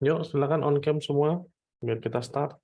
Yuk, silakan on cam semua, biar kita start.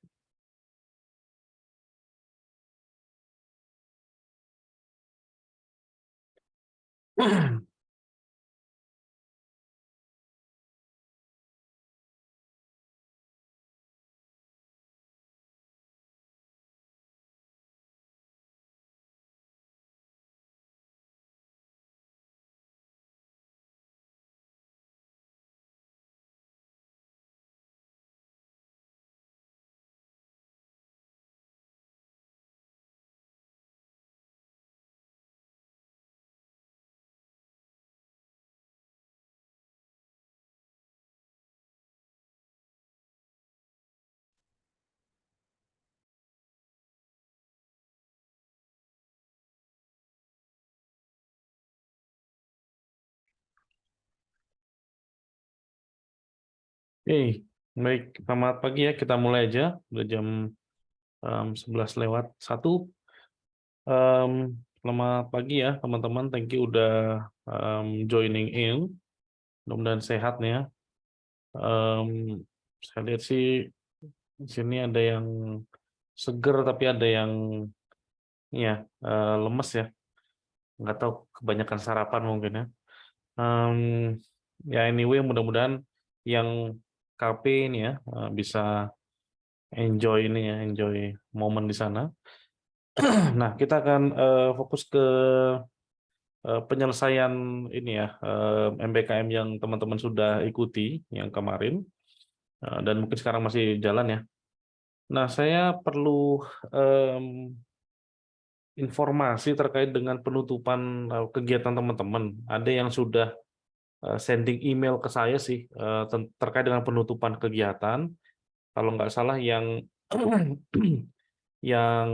Oke, baik. Selamat pagi ya. Kita mulai aja. Udah jam 11:01. Selamat pagi ya teman-teman. Thank you udah joining in. Mudah-mudahan sehat nih ya. Em, saya lihat sih di sini ada yang seger tapi ada yang ya lemes ya. Nggak tahu kebanyakan sarapan mungkin ya. Em, Ya anyway, mudah-mudahan yang KP ini ya bisa enjoy ini ya, enjoy momen di sana. Nah, kita akan fokus ke penyelesaian ini ya, MBKM yang teman-teman sudah ikuti yang kemarin, dan mungkin sekarang masih jalan ya. Nah, saya perlu informasi terkait dengan penutupan kegiatan teman-teman. Ada yang sudah sending email ke saya sih terkait dengan penutupan kegiatan. Kalau nggak salah yang yang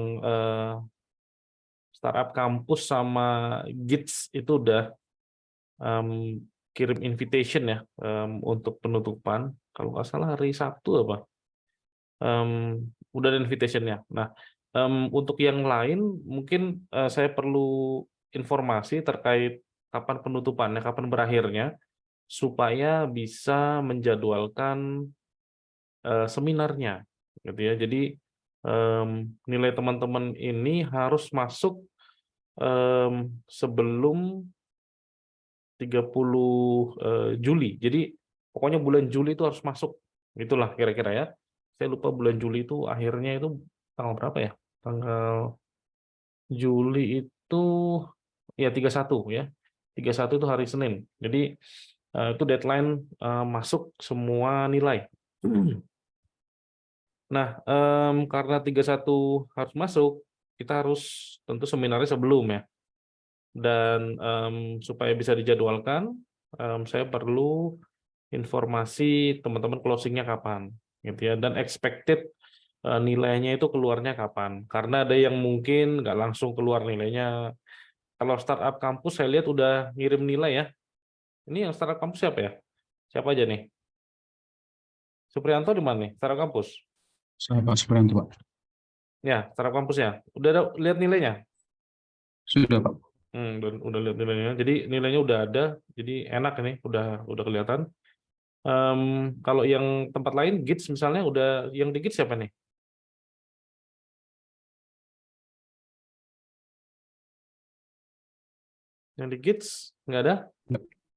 startup kampus sama Gids itu udah kirim invitation ya untuk penutupan. Kalau nggak salah hari Sabtu apa? Udah ada invitation-nya. Nah, untuk yang lain mungkin saya perlu informasi terkait kapan penutupannya, kapan berakhirnya, supaya bisa menjadwalkan seminarnya, gitu ya. Jadi nilai teman-teman ini harus masuk sebelum 30 Juli. Jadi pokoknya bulan Juli itu harus masuk. Itulah kira-kira ya. Saya lupa bulan Juli itu akhirnya itu tanggal berapa ya? Tanggal Juli itu ya 31 ya. 31 itu hari Senin. Jadi itu deadline masuk semua nilai. Nah, karena 31 harus masuk, kita harus tentu seminarnya sebelum ya. Dan supaya bisa dijadwalkan, saya perlu informasi teman-teman closingnya kapan, gitu ya. Dan expected nilainya itu keluarnya kapan. Karena ada yang mungkin nggak langsung keluar nilainya. Kalau startup kampus saya lihat udah ngirim nilai ya. Ini yang startup kampus siapa ya? Siapa aja nih? Supriyanto di mana nih? Startup kampus? Saya Pak Supriyanto, Pak. Ya, startup kampus ya. Udah lihat nilainya? Sudah, Pak. Udah lihat nilainya. Jadi nilainya udah ada. Jadi enak ini, udah kelihatan. Kalau yang tempat lain, Gids misalnya, udah yang di Gids siapa nih? Yang di Gids nggak ada?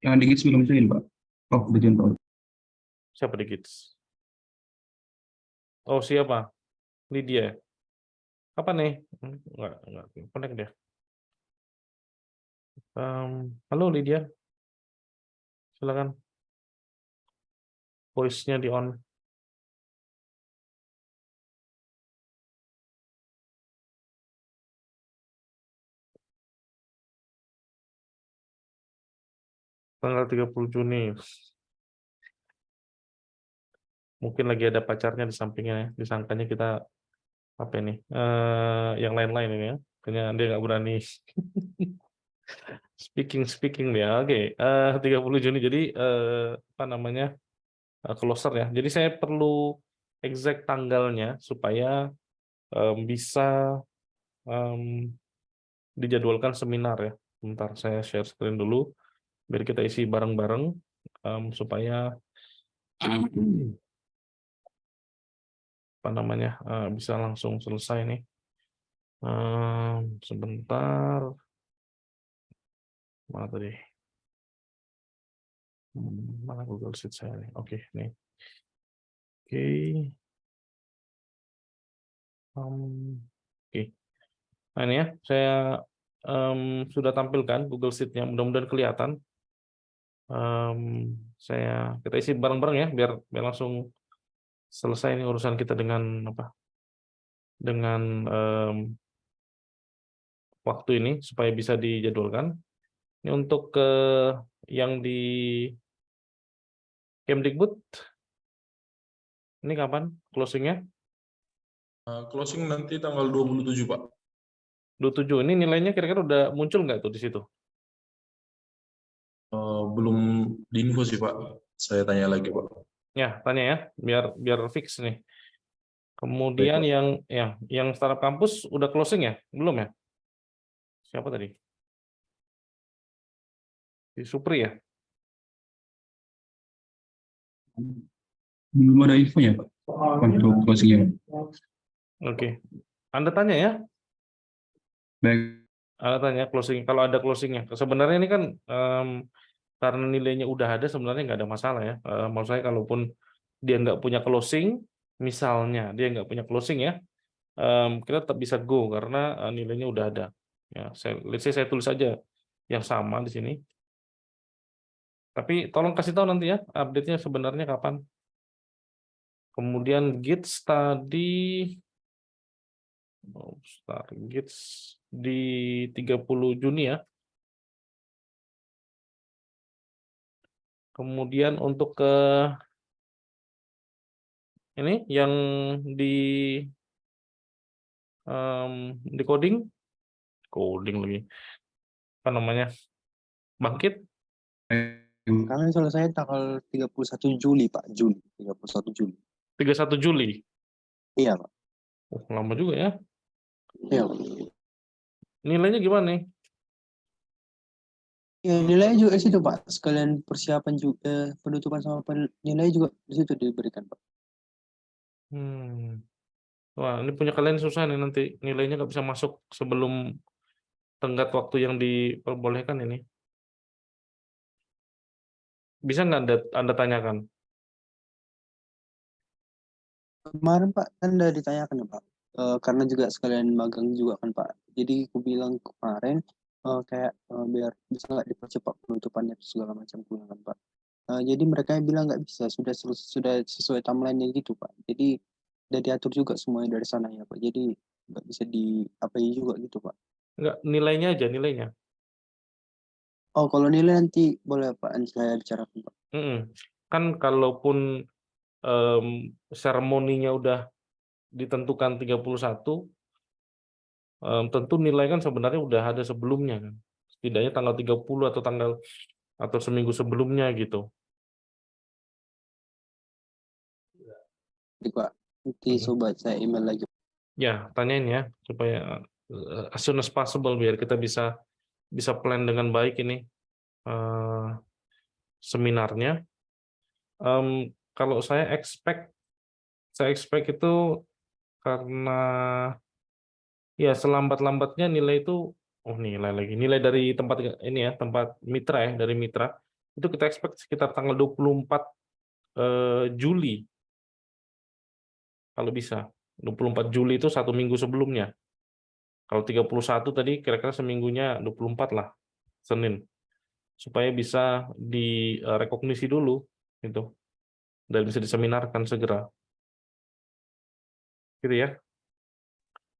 Yang dikit sebelum join, Pak. Oh, udah join, Pak. Siapa di Gids? Oh, siapa? Lydia. Apa nih? Nggak connect dia. Halo Lydia, silakan. Voice-nya di on. Tanggal 30 Juni. Mungkin lagi ada pacarnya di sampingnya ya. Disangkanya kita apa ini? Yang lain-lain ini ya. Kayaknya dia nggak berani speaking dia. Oke, 30 Juni. Jadi apa namanya? Closer ya. Jadi saya perlu exact tanggalnya supaya bisa em, dijadwalkan seminar ya. Bentar saya share screen dulu biar kita isi bareng-bareng supaya bisa langsung selesai nih. Sebentar. Mana tadi? Mana Google Sheet saya nih? Oke, nih. Oke. Oke. Nah, ini ya, saya sudah tampilkan Google Sheet-nya, mudah-mudahan kelihatan. Kita isi bareng-bareng ya, biar langsung selesai ini urusan kita dengan apa? Dengan waktu ini supaya bisa dijadwalkan. Ini untuk yang di Kemdikbud, ini kapan closing-nya? Closing nanti tanggal 27, Pak. 27. Ini nilainya kira-kira udah muncul nggak tuh di situ? Belum diinfo sih, Pak. Saya tanya lagi, Pak. Ya, tanya ya, biar fix nih. Kemudian Baik, yang startup kampus udah closing ya? Belum ya? Siapa tadi? Di Supri ya? Belum ada infonya, Pak, untuk closingnya. Oke. Anda tanya ya? Baik. Anda tanya closing. Kalau ada closingnya. Sebenarnya ini kan karena nilainya udah ada, sebenarnya nggak ada masalah ya. Maksud saya kalaupun dia nggak punya closing, misalnya dia nggak punya closing ya, kita tetap bisa go karena nilainya udah ada. Ya, let's say saya tulis aja yang sama di sini. Tapi tolong kasih tahu nanti ya update-nya sebenarnya kapan. Kemudian Gits tadi Gits di 30 Juni ya. Kemudian untuk ke ini yang di coding lagi. Apa namanya? Bangkit Kami selesai tanggal 31 Juli, Pak. Juli, 31 Juli. 31 Juli. Iya, Pak. Lama juga ya. Iya, Pak. Nilainya gimana nih? Ya, nilainya juga di situ, Pak. Sekalian persiapan juga, penutupan sama nilai juga di situ diberikan, Pak. Wah, ini punya kalian susah nih nanti. Nilainya nggak bisa masuk sebelum tenggat waktu yang diperbolehkan ini. Bisa nggak Anda tanyakan? Kemarin, Pak, kan udah ditanyakan ya, Pak. Karena juga sekalian magang juga kan, Pak. Jadi aku bilang kemarin, kayak biar bisa nggak dipercepat penutupannya segala macam kan, Pak. Jadi mereka bilang nggak bisa, sudah sesuai timeline-nya gitu, Pak. Jadi udah diatur juga semuanya dari sana ya, Pak. Jadi nggak bisa diapain juga gitu, Pak. Nggak, nilainya aja, nilainya. Oh, kalau nilai nanti boleh Pak, nanti saya bicarakan, Pak. Kan kalaupun seremoninya udah ditentukan 31, tentu nilai kan sebenarnya udah ada sebelumnya kan. Setidaknya tanggal 30 atau seminggu sebelumnya gitu. Jadi Pak, nanti coba saya email lagi. Ya, tanyain ya supaya as soon as possible biar kita bisa plan dengan baik ini seminarnya. Kalau saya expect itu karena ya selambat-lambatnya nilai itu nilai dari tempat ini ya, tempat mitra ya, dari mitra itu kita expect sekitar tanggal 24 Juli kalau bisa. 24 Juli itu 1 minggu sebelumnya. Kalau 31 tadi kira-kira seminggunya 24 lah, Senin. Supaya bisa direkognisi dulu gitu dan bisa diseminarkan segera. Gitu ya.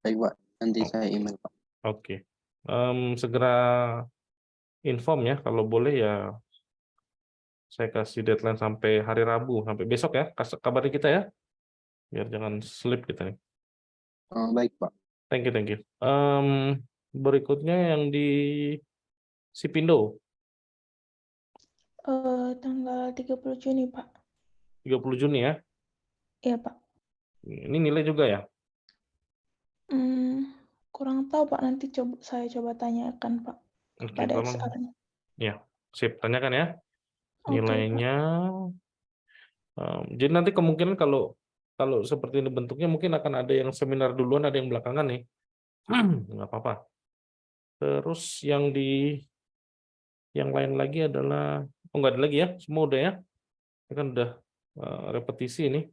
Baik Pak, nanti saya email Pak. Oke. Segera inform ya kalau boleh ya. Saya kasih deadline sampai hari Rabu, sampai besok ya. Kabarin kita ya. Biar jangan slip kita nih. Baik Pak. Thank you. Berikutnya yang di Sipindo. Tanggal 30 Juni, Pak. 30 Juni ya. Iya, Pak. Ini nilai juga ya? Kurang tahu, Pak. Nanti saya coba tanyakan, Pak. Oke, Kepada tolong. HR-nya. Ya, sip. Tanyakan ya. Oke, Nilainya. Jadi nanti kemungkinan kalau kalau seperti ini bentuknya mungkin akan ada yang seminar duluan, ada yang belakangan nih. Nggak apa-apa. Terus yang lain lagi adalah, oh nggak ada lagi ya, semua udah ya. Ini kan udah repetisi ini.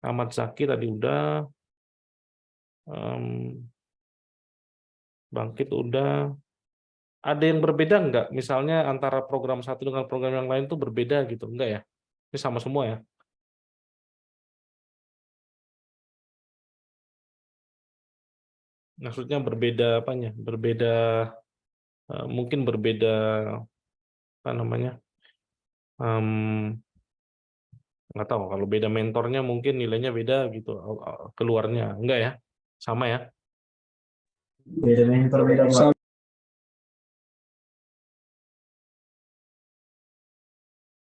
Ahmad Zaki tadi udah, Bangkit udah. Ada yang berbeda nggak? Misalnya antara program satu dengan program yang lain tuh berbeda gitu, enggak ya? Ini sama semua ya? Maksudnya berbeda apanya? Berbeda, mungkin berbeda apa namanya? Nggak tahu, kalau beda mentornya mungkin nilainya beda gitu keluarnya. Enggak ya? Sama ya? Beda mentor, beda Pak.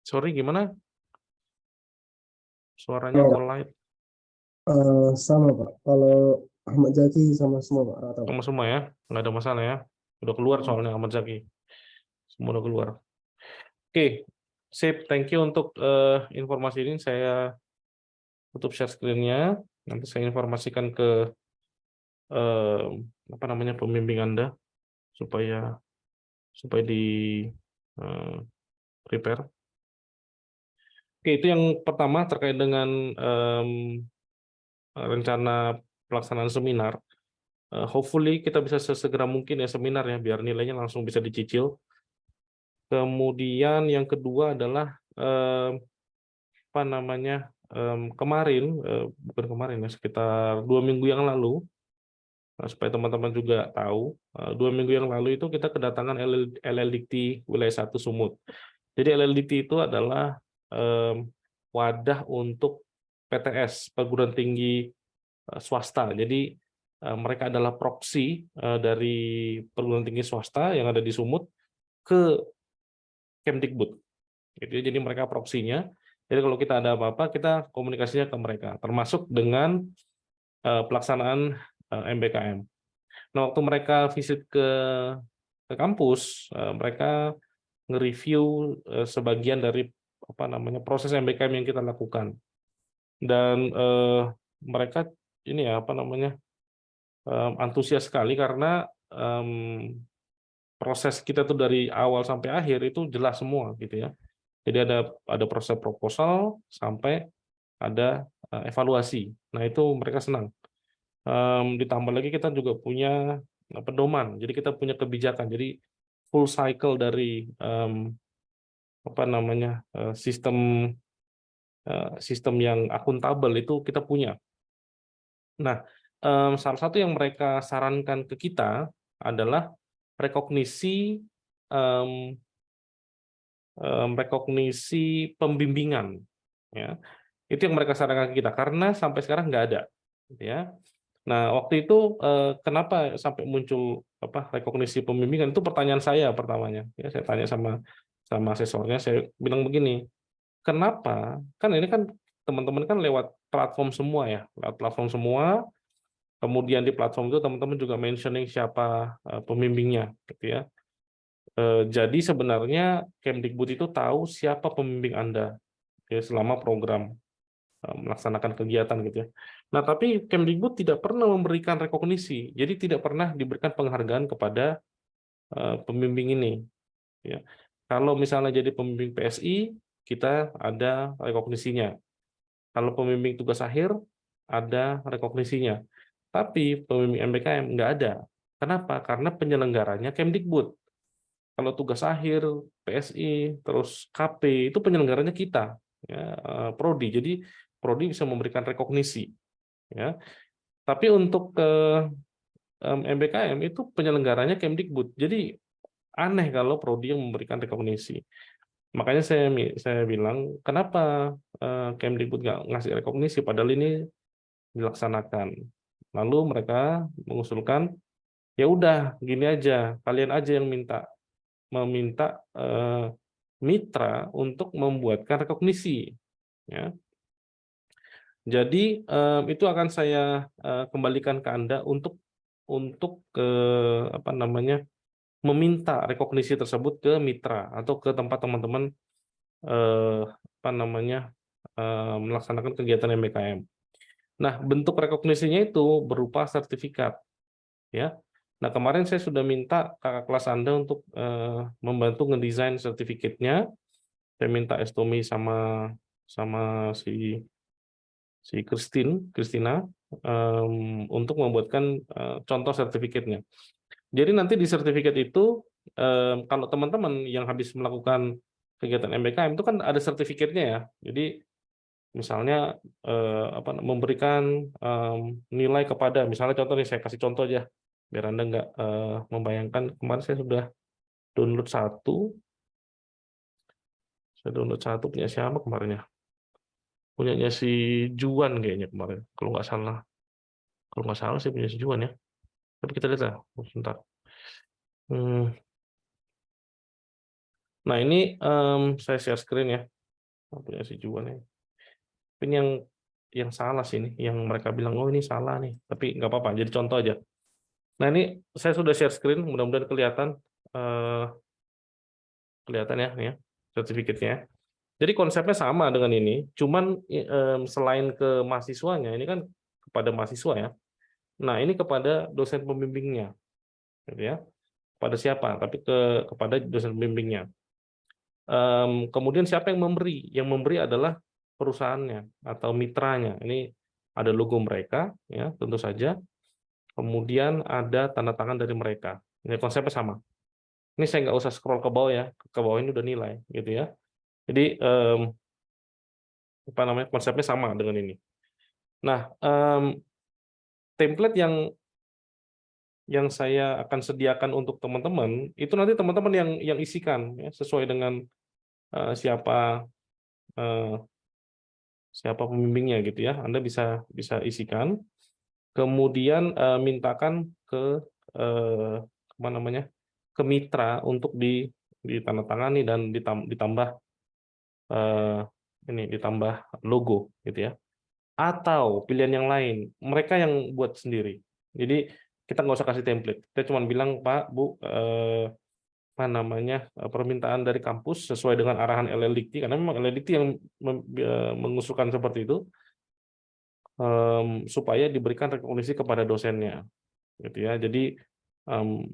Sorry, gimana? Suaranya collide. Sama Pak. Kalau Ahmad Zaki sama semua Pak rata Pak. Sama semua ya? Nggak ada masalah ya? Udah keluar soalnya Ahmad Zaki. Semua udah keluar. Oke, sip. Thank you untuk informasi ini. Saya tutup share screen-nya. Nanti saya informasikan ke apa namanya pembimbing Anda supaya di prepare. Oke, itu yang pertama terkait dengan rencana pelaksanaan seminar. Hopefully kita bisa sesegera mungkin ya seminar ya, biar nilainya langsung bisa dicicil. Kemudian yang kedua adalah apa namanya, kemarin, bukan kemarin ya, sekitar 2 minggu yang lalu, supaya teman-teman juga tahu, 2 minggu yang lalu itu kita kedatangan LLDT Wilayah 1 Sumut. Jadi LLDT itu adalah wadah untuk PTS, perguruan tinggi swasta. Jadi mereka adalah proksi dari perguruan tinggi swasta yang ada di Sumut ke Kemdikbud. Gitu ya. Jadi mereka proksinya. Jadi kalau kita ada apa-apa, kita komunikasinya ke mereka, termasuk dengan pelaksanaan MBKM. Nah, waktu mereka visit ke kampus, mereka nge-review sebagian dari apa namanya proses MBKM yang kita lakukan. Dan mereka ini ya apa namanya antusias sekali karena proses kita tuh dari awal sampai akhir itu jelas semua gitu ya. Jadi ada proses proposal sampai ada evaluasi. Nah itu mereka senang. Ditambah lagi kita juga punya pedoman. Jadi kita punya kebijakan. Jadi full cycle dari apa namanya sistem yang akuntabel itu kita punya. Nah, salah satu yang mereka sarankan ke kita adalah rekognisi pembimbingan, ya. Itu yang mereka sarankan ke kita karena sampai sekarang nggak ada, gitu ya. Nah, waktu itu kenapa sampai muncul apa rekognisi pembimbingan itu pertanyaan saya pertamanya. Ya, saya tanya sama asesornya, saya bilang begini, kenapa? Kan ini kan teman-teman kan lewat platform semua ya, lewat platform semua. Kemudian di platform itu teman-teman juga mentioning siapa pembimbingnya, gitu ya. Jadi sebenarnya Kemdikbud itu tahu siapa pembimbing Anda ya, selama program melaksanakan kegiatan gitu ya. Nah, tapi Kemdikbud tidak pernah memberikan rekognisi, jadi tidak pernah diberikan penghargaan kepada pembimbing ini. Ya. Kalau misalnya jadi pembimbing PSI, kita ada rekognisinya. Kalau pembimbing tugas akhir, ada rekognisinya. Tapi pembimbing MBKM nggak ada. Kenapa? Karena penyelenggaranya Kemdikbud. Kalau tugas akhir, PSI, terus KP, itu penyelenggaranya kita, ya, Prodi. Jadi Prodi bisa memberikan rekognisi. Ya. Tapi untuk MBKM itu penyelenggaranya Kemdikbud. Jadi aneh kalau Prodi yang memberikan rekognisi. Makanya saya bilang, kenapa Kemdikbud nggak ngasih rekognisi, padahal ini dilaksanakan. Lalu mereka mengusulkan, ya udah gini aja, kalian aja yang meminta mitra untuk membuatkan rekognisi. Ya. Jadi itu akan saya kembalikan ke Anda untuk apa namanya meminta rekognisi tersebut ke mitra atau ke tempat teman-teman apa namanya melaksanakan kegiatan MBKM. Nah, bentuk rekognisinya itu berupa sertifikat, ya. Nah, kemarin saya sudah minta kakak kelas Anda untuk membantu ngedesain sertifikatnya. Saya minta Estomi sama si Kristina untuk membuatkan contoh sertifikatnya. Jadi nanti di sertifikat itu kalau teman-teman yang habis melakukan kegiatan MBKM itu kan ada sertifikatnya ya. Jadi misalnya memberikan nilai kepada, misalnya contoh nih, saya kasih contoh aja biar Anda nggak membayangkan. Kemarin saya sudah download satu punya siapa kemarin ya, punyanya si Juan kayaknya kemarin kalau nggak salah sih punya si Juan ya, tapi kita lihat lah sebentar. Nah ini saya share screen ya, punya si Juan ya. Ini yang salah sih ini, yang mereka bilang oh ini salah nih, tapi nggak apa-apa, jadi contoh aja. Nah ini saya sudah share screen, mudah-mudahan kelihatan ya, nih ya sertifikatnya. Jadi konsepnya sama dengan ini, cuman selain ke mahasiswanya, ini kan kepada mahasiswa ya. Nah ini kepada dosen pembimbingnya, gitu ya. Kepada siapa? Tapi kepada dosen pembimbingnya. Kemudian siapa yang memberi? Yang memberi adalah perusahaannya atau mitranya. Ini ada logo mereka, ya tentu saja. Kemudian ada tanda tangan dari mereka. Ini konsepnya sama. Ini saya nggak usah scroll ke bawah ya, ke bawah ini udah nilai, gitu ya. Jadi konsepnya sama dengan ini. Nah, template yang saya akan sediakan untuk teman-teman itu nanti teman-teman yang isikan ya, sesuai dengan siapa pembimbingnya gitu ya. Anda bisa isikan. Kemudian mintakan ke ke mitra untuk ditandatangani dan ditambah ditambah logo gitu ya. Atau pilihan yang lain, mereka yang buat sendiri. Jadi kita nggak usah kasih template. Kita cuma bilang Pak, Bu, permintaan dari kampus sesuai dengan arahan LLDikti, karena memang LLDikti yang mengusulkan seperti itu, supaya diberikan rekognisi kepada dosennya, gitu ya. Jadi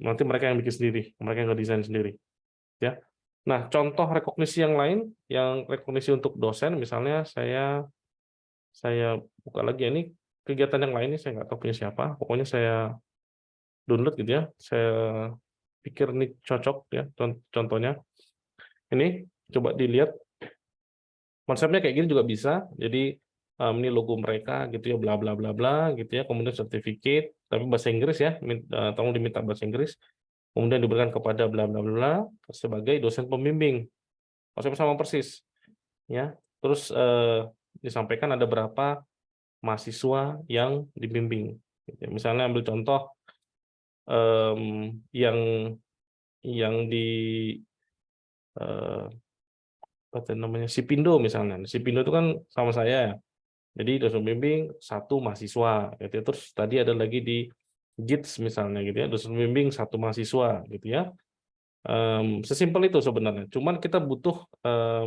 nanti mereka yang bikin sendiri, mereka yang ngedesain sendiri, ya. Nah, contoh rekognisi yang lain, yang rekognisi untuk dosen, misalnya saya buka lagi ini kegiatan yang lain ini saya nggak tahu punya siapa, pokoknya saya download gitu ya, saya pikir ini cocok ya, contohnya ini coba dilihat konsepnya kayak gini juga bisa. Jadi ini logo mereka gitu ya, bla bla bla bla gitu ya, kemudian sertifikat tapi bahasa Inggris ya, tolong diminta bahasa Inggris, kemudian diberikan kepada bla bla bla sebagai dosen pembimbing, konsep sama persis ya. Terus disampaikan ada berapa mahasiswa yang dibimbing. Misalnya ambil contoh yang di Sipindo misalnya. Sipindo itu kan sama saya ya. Jadi dosen pembimbing 1 mahasiswa gitu ya. Terus tadi ada lagi di GITS misalnya gitu ya, dosen pembimbing 1 mahasiswa gitu ya. Sesimpel itu sebenarnya. Cuman kita butuh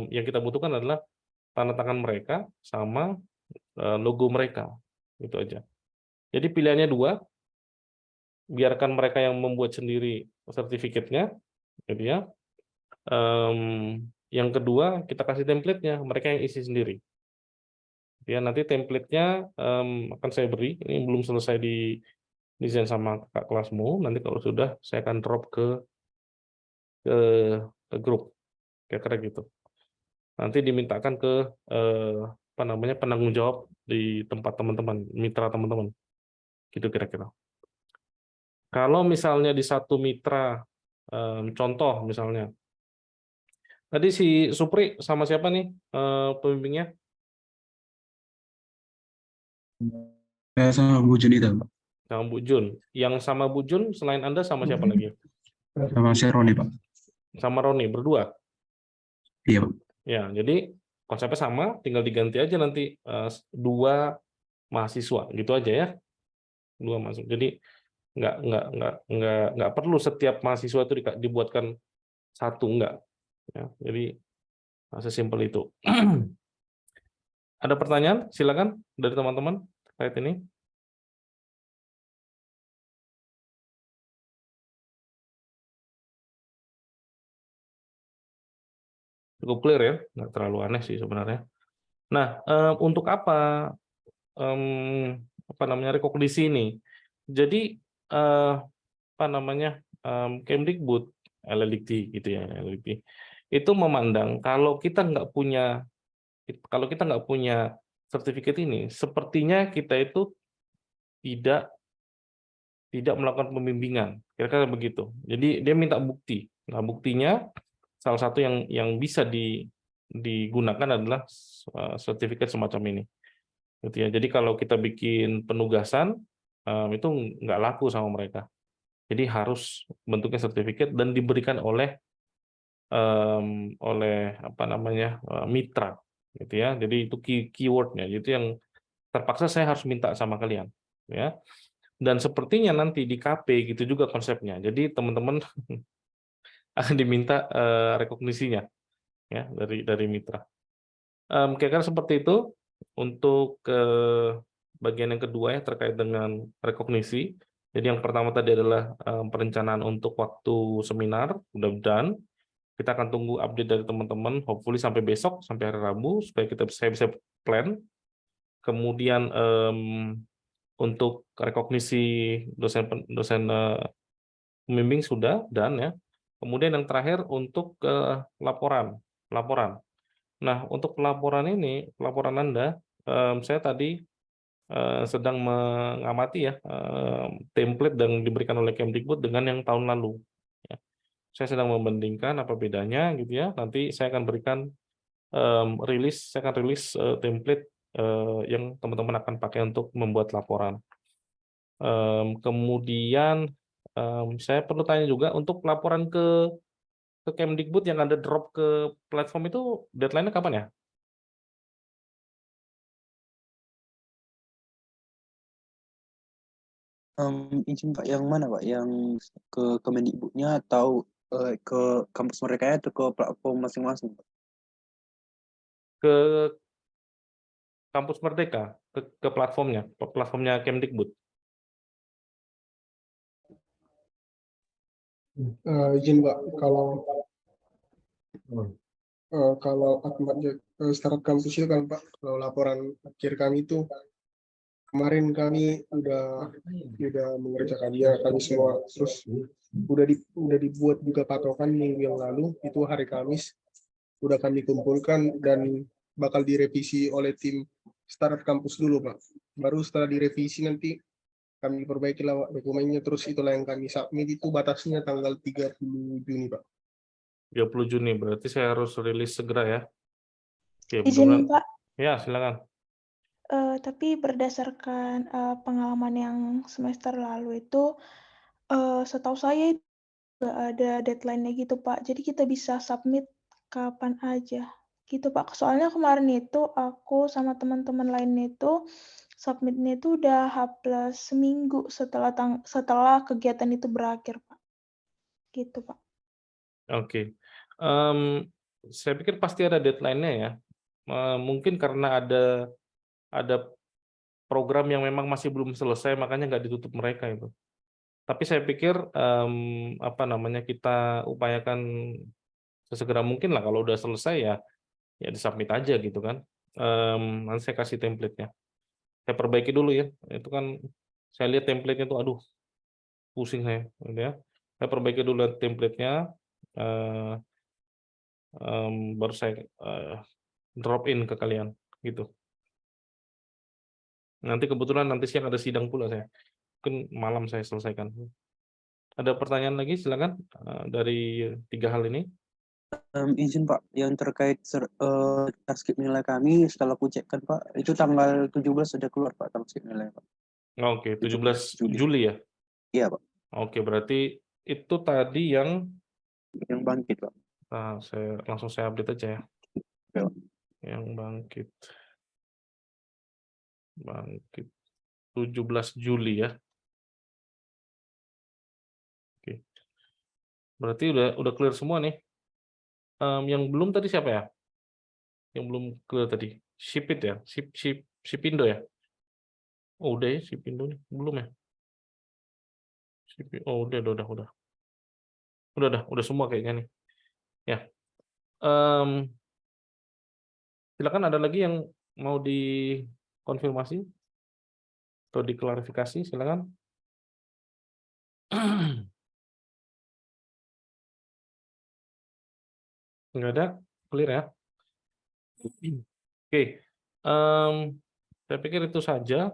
yang kita butuhkan adalah tanda tangan mereka sama logo mereka. Itu aja. Jadi pilihannya 2, biarkan mereka yang membuat sendiri sertifikatnya, gitu ya. Yang kedua, kita kasih template-nya, mereka yang isi sendiri. Ya, nanti template-nya akan saya beri, ini belum selesai di desain sama kakak kelasmu, nanti kalau sudah saya akan drop ke grup, kira-kira gitu. Nanti dimintakan ke penanggung jawab di tempat teman-teman, mitra teman-teman, gitu kira-kira. Kalau misalnya di satu mitra, contoh misalnya, tadi si Supri sama siapa nih pembimbingnya? Sama Bu Junita, Pak. Sama Bu Jun. Yang sama Bu Jun selain Anda sama siapa lagi? Sama si Roni, Pak. Sama Roni, berdua? Iya, Pak. Ya, jadi konsepnya sama, tinggal diganti aja nanti 2 mahasiswa, gitu aja ya. 2 mahasiswa. Jadi nggak perlu setiap mahasiswa itu dibuatkan 1, enggak. Ya, jadi sesimpel itu. Ada pertanyaan? Silakan dari teman-teman. terkait ini? Cukup clear ya, nggak terlalu aneh sih sebenarnya. Nah, untuk apa namanya rekognisi ini? Jadi apa namanya Kemdikbud, LLDikti gitu ya, LLDikti itu memandang kalau kita nggak punya sertifikat ini, sepertinya kita itu tidak melakukan pembimbingan, kira-kira begitu. Jadi dia minta bukti. Nah, buktinya salah satu yang bisa digunakan adalah sertifikat semacam ini. Gitu ya. Jadi kalau kita bikin penugasan itu nggak laku sama mereka. Jadi harus bentuknya sertifikat dan diberikan oleh apa namanya mitra, gitu ya. Jadi itu keywordnya. Itu yang terpaksa saya harus minta sama kalian, ya. Dan sepertinya nanti di KP gitu juga konsepnya. Jadi teman-teman akan diminta rekognisinya, ya dari mitra. Kira-kira seperti itu untuk bagian yang kedua ya terkait dengan rekognisi. Jadi yang pertama tadi adalah perencanaan untuk waktu seminar, mudah-mudahan kita akan tunggu update dari teman-teman, hopefully sampai besok, sampai hari Rabu, supaya saya bisa plan. Kemudian untuk rekognisi dosen pembimbing sudah dan ya. Kemudian yang terakhir untuk laporan. Nah, untuk pelaporan Anda, saya tadi sedang mengamati ya template yang diberikan oleh Kemdikbud dengan yang tahun lalu. Ya. Saya sedang membandingkan apa bedanya gitu ya. Nanti saya akan berikan saya akan rilis template yang teman-teman akan pakai untuk membuat laporan. Kemudian saya perlu tanya juga untuk laporan ke Kemdikbud yang ada drop ke platform itu deadline-nya kapan ya? Izin Pak, yang mana Pak? Yang ke Kemendikbudnya atau ke kampus mereka atau ke platform masing-masing Pak? Ke kampus Merdeka, ke platformnya Kemdikbud. Izin Pak, kalau startup kampus itu kan Pak, kalau laporan akhir kami itu kemarin kami udah mengerjakannya kami semua, terus udah dibuat juga patokan minggu yang lalu, itu hari Kamis udah kami kumpulkan dan bakal direvisi oleh tim startup kampus dulu Pak. Baru setelah direvisi nanti kami perbaiki lah dokumennya, terus itulah yang kami submit, itu batasnya tanggal 30 Juni Pak. 30 Juni, berarti saya harus rilis segera ya. Oke, Izin mudah-mudahan. Pak, Ya, silakan. tapi berdasarkan pengalaman yang semester lalu itu, setahu saya itu nggak ada deadline-nya gitu Pak. Jadi kita bisa submit kapan aja gitu Pak. Soalnya kemarin itu aku sama teman-teman lainnya itu submitnya itu udah H+ seminggu setelah kegiatan itu berakhir Pak. Gitu Pak. Oke. Saya pikir pasti ada deadline-nya ya. Mungkin karena ada program yang memang masih belum selesai, makanya nggak ditutup mereka itu. Tapi saya pikir apa namanya kita upayakan sesegera mungkin lah kalau udah selesai ya disubmit aja gitu kan. Nanti saya kasih template-nya. Saya perbaiki dulu ya. Itu kan saya lihat template-nya tuh aduh pusing saya gitu ya. Saya perbaiki dulu template-nya baru saya drop in ke kalian gitu. Nanti kebetulan nanti siang ada sidang pula saya. Mungkin malam saya selesaikan. Ada pertanyaan lagi silakan dari 3 hal ini. Izin Pak, yang terkait transkrip nilai kami setelah aku cekkan Pak, itu tanggal 17 sudah keluar Pak transkrip nilai Pak. Oke, 17 Juli ya. Iya Pak, Oke, berarti itu tadi yang yang bangkit Pak. saya langsung update aja ya. Ya. Yang bangkit 17 Juli ya. Oke. Berarti udah clear semua nih. Yang belum tadi siapa ya? Yang belum clear tadi. Shipit ya? Shipindo ya? Oh, udah ya si Pindo nih? Belum ya? Oh, udah. Udah semua kayaknya nih. Ya. Silakan ada lagi yang mau dikonfirmasi atau diklarifikasi, silakan. Nggak ada, clear ya. Oke, saya pikir itu saja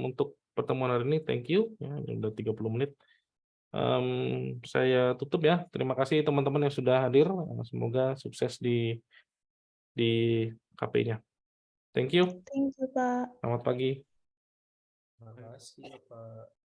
untuk pertemuan hari ini. Thank you, ya, udah 30 menit. Saya tutup ya. Terima kasih teman-teman yang sudah hadir. Semoga sukses di KP-nya. Thank you. Thank you, Pak. Selamat pagi. Terima kasih, Pak.